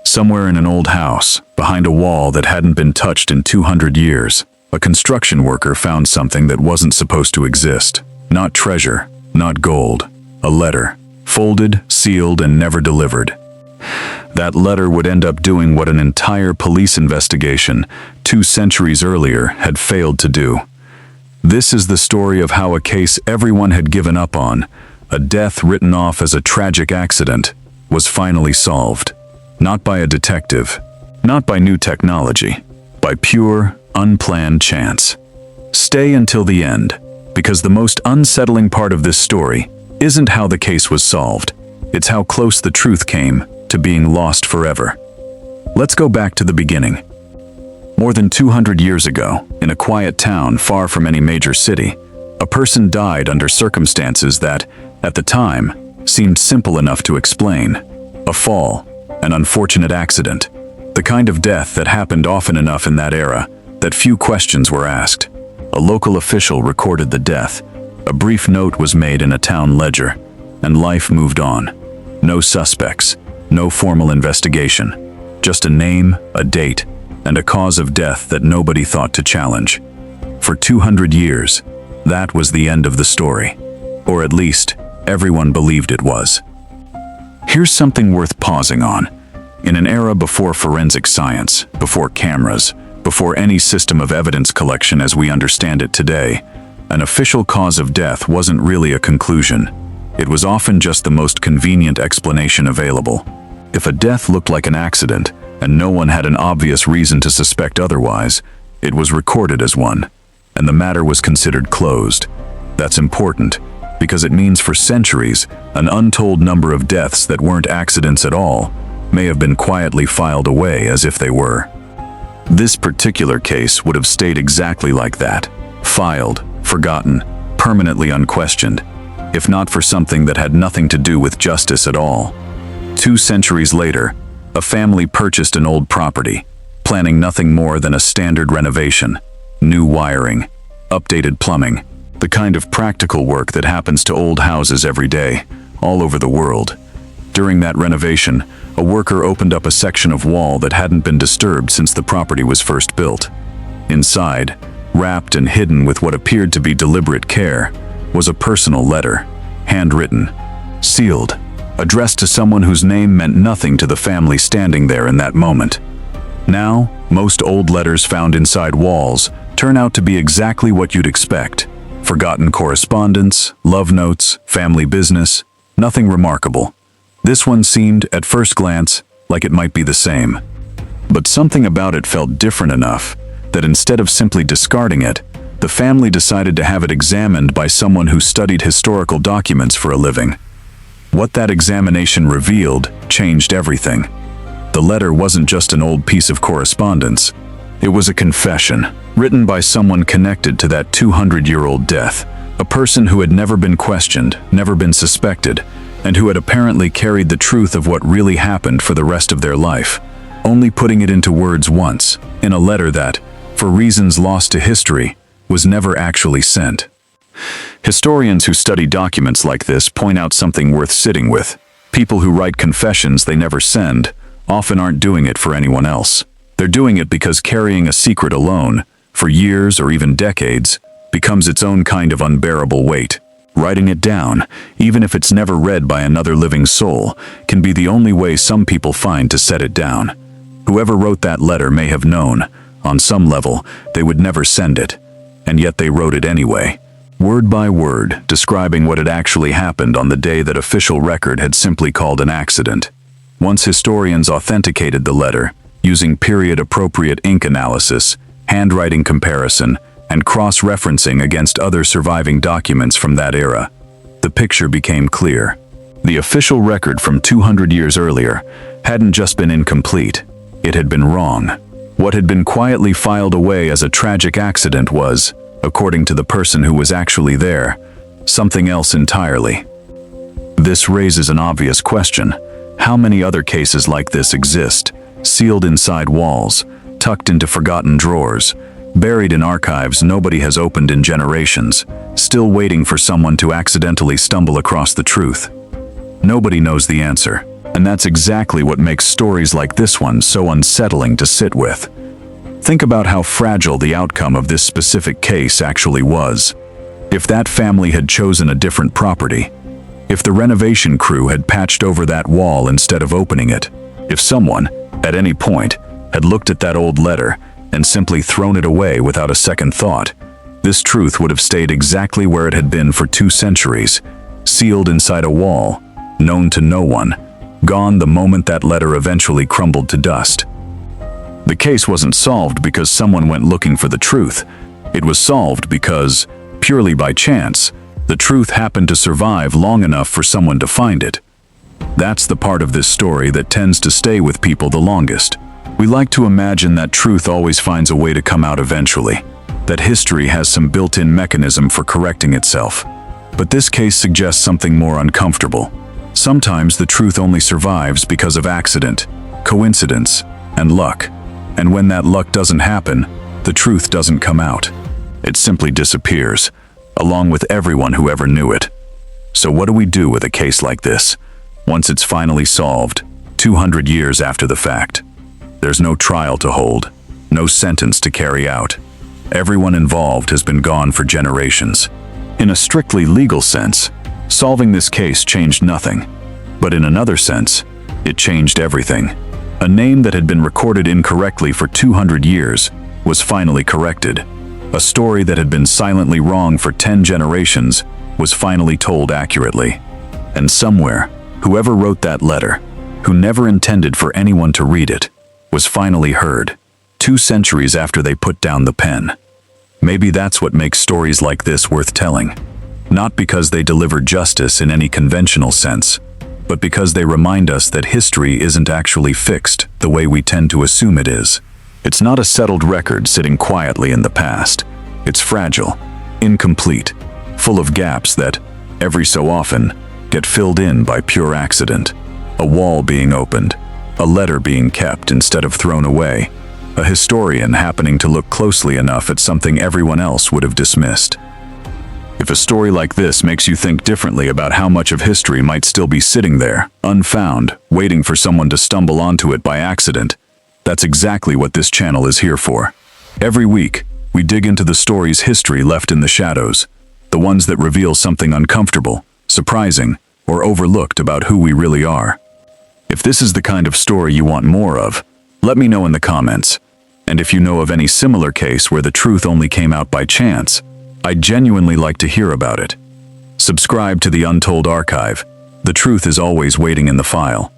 Somewhere in an old house, behind a wall that hadn't been touched in 200 years, a construction worker found something that wasn't supposed to exist. Not treasure, not gold. A letter, folded, sealed, and never delivered. That letter would end up doing what an entire police investigation 2 centuries earlier had failed to do. This is the story of how a case everyone had given up on, a death written off as a tragic accident, was finally solved. Not by a detective, not by new technology, by pure, unplanned chance. Stay until the end, because the most unsettling part of this story isn't how the case was solved, it's how close the truth came to being lost forever. Let's go back to the beginning. More than 200 years ago, in a quiet town far from any major city, a person died under circumstances that, at the time, seemed simple enough to explain. A fall, an unfortunate accident, the kind of death that happened often enough in that era that few questions were asked. A local official recorded the death. A brief note was made in a town ledger, and life moved on. No suspects, no formal investigation, just a name, a date, and a cause of death that nobody thought to challenge. For 200 years, that was the end of the story. Or at least, everyone believed it was. Here's something worth pausing on. In an era before forensic science, before cameras, before any system of evidence collection as we understand it today, an official cause of death wasn't really a conclusion. It was often just the most convenient explanation available. If a death looked like an accident, and no one had an obvious reason to suspect otherwise, it was recorded as one, and the matter was considered closed. That's important, because it means for centuries, an untold number of deaths that weren't accidents at all may have been quietly filed away as if they were. This particular case would have stayed exactly like that, filed, forgotten, permanently unquestioned, if not for something that had nothing to do with justice at all. 2 centuries later, a family purchased an old property, planning nothing more than a standard renovation, new wiring, updated plumbing, the kind of practical work that happens to old houses every day, all over the world. During that renovation, a worker opened up a section of wall that hadn't been disturbed since the property was first built. Inside, wrapped and hidden with what appeared to be deliberate care, was a personal letter, handwritten, sealed, addressed to someone whose name meant nothing to the family standing there in that moment. Now, most old letters found inside walls turn out to be exactly what you'd expect. Forgotten correspondence, love notes, family business, nothing remarkable. This one seemed, at first glance, like it might be the same. But something about it felt different enough that instead of simply discarding it, the family decided to have it examined by someone who studied historical documents for a living. What that examination revealed changed everything. The letter wasn't just an old piece of correspondence. It was a confession, written by someone connected to that 200-year-old death, a person who had never been questioned, never been suspected, and who had apparently carried the truth of what really happened for the rest of their life, only putting it into words once, in a letter that, for reasons lost to history, was never actually sent. Historians who study documents like this point out something worth sitting with. People who write confessions they never send often aren't doing it for anyone else. They're doing it because carrying a secret alone, for years or even decades, becomes its own kind of unbearable weight. Writing it down, even if it's never read by another living soul, can be the only way some people find to set it down. Whoever wrote that letter may have known, on some level, they would never send it, and yet they wrote it anyway, word by word, describing what had actually happened on the day that official record had simply called an accident. Once historians authenticated the letter, using period-appropriate ink analysis, handwriting comparison, and cross-referencing against other surviving documents from that era, the picture became clear. The official record from 200 years earlier hadn't just been incomplete, it had been wrong. What had been quietly filed away as a tragic accident was, according to the person who was actually there, something else entirely. This raises an obvious question. How many other cases like this exist, sealed inside walls, tucked into forgotten drawers, buried in archives nobody has opened in generations, still waiting for someone to accidentally stumble across the truth? Nobody knows the answer, And that's exactly what makes stories like this one so unsettling to sit with. Think about how fragile the outcome of this specific case actually was. If that family had chosen a different property, if the renovation crew had patched over that wall instead of opening it, if someone, at any point, had looked at that old letter and simply thrown it away without a second thought, this truth would have stayed exactly where it had been for 2 centuries, sealed inside a wall, known to no one, gone the moment that letter eventually crumbled to dust. The case wasn't solved because someone went looking for the truth. It was solved because, purely by chance, the truth happened to survive long enough for someone to find it. That's the part of this story that tends to stay with people the longest. We like to imagine that truth always finds a way to come out eventually, that history has some built-in mechanism for correcting itself. But this case suggests something more uncomfortable. Sometimes the truth only survives because of accident, coincidence, and luck. And when that luck doesn't happen, the truth doesn't come out. It simply disappears, along with everyone who ever knew it. So what do we do with a case like this, once it's finally solved, 200 years after the fact? There's no trial to hold, no sentence to carry out. Everyone involved has been gone for generations. In a strictly legal sense, solving this case changed nothing. But in another sense, it changed everything. A name that had been recorded incorrectly for 200 years was finally corrected. A story that had been silently wrong for 10 generations was finally told accurately. And somewhere, whoever wrote that letter, who never intended for anyone to read it, was finally heard, 2 centuries after they put down the pen. Maybe that's what makes stories like this worth telling. Not because they deliver justice in any conventional sense, but because they remind us that history isn't actually fixed the way we tend to assume it is. It's not a settled record sitting quietly in the past. It's fragile, incomplete, full of gaps that, every so often, get filled in by pure accident. A wall being opened, a letter being kept instead of thrown away, a historian happening to look closely enough at something everyone else would have dismissed. If a story like this makes you think differently about how much of history might still be sitting there, unfound, waiting for someone to stumble onto it by accident, that's exactly what this channel is here for. Every week, we dig into the story's history left in the shadows, the ones that reveal something uncomfortable, surprising, or overlooked about who we really are. If this is the kind of story you want more of, let me know in the comments. And if you know of any similar case where the truth only came out by chance, I'd genuinely like to hear about it. Subscribe to the Untold archive. The truth is always waiting in the file.